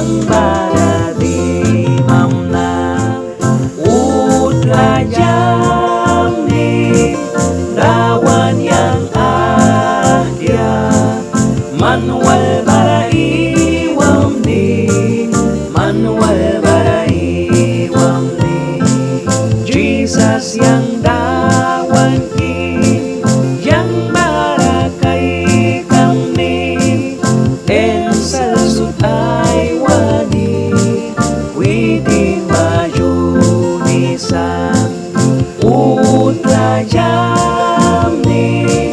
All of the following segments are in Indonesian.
ang bara di mamna utla jam ni dawan yang ahya manual bara iwam ni manual bara iwam ni Jesus yang dawan ki yang bara kay kami en salsut ay wadi widi majunisan utla jam ni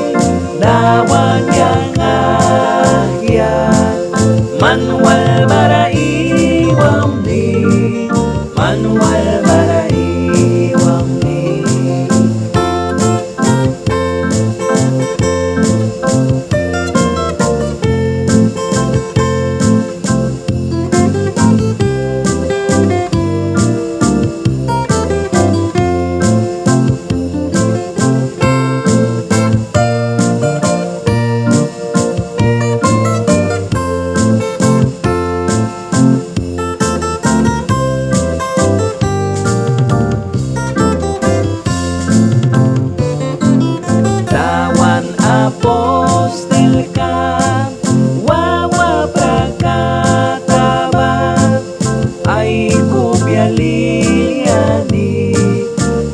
dawan yang ahya manual bara iwam ni manual bara iwam ni Dawan apostel ka wawa prakataba ay kubyaliani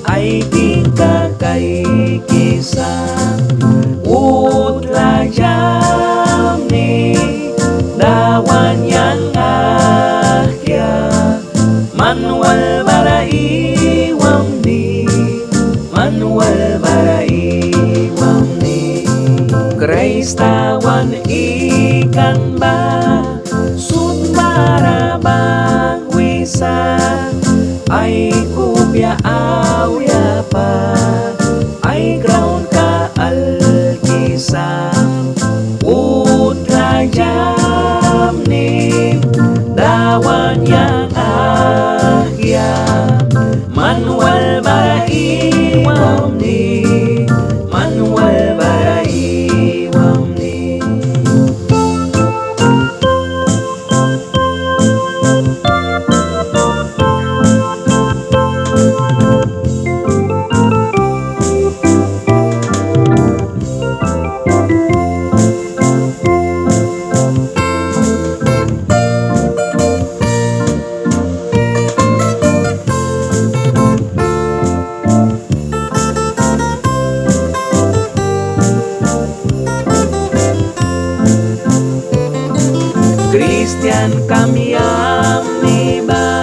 ay tingka kay kisa utla jam ni dawan yang ahya manual bara iwam ni manual bara iwam ni Kristawan ikan ba sut bara bang wisa ay kubya awya pa ay ground ka alkisa utla jam ni dawan yang ahya manual bara iwam ni manual bara iwam ni Christian kami ami ba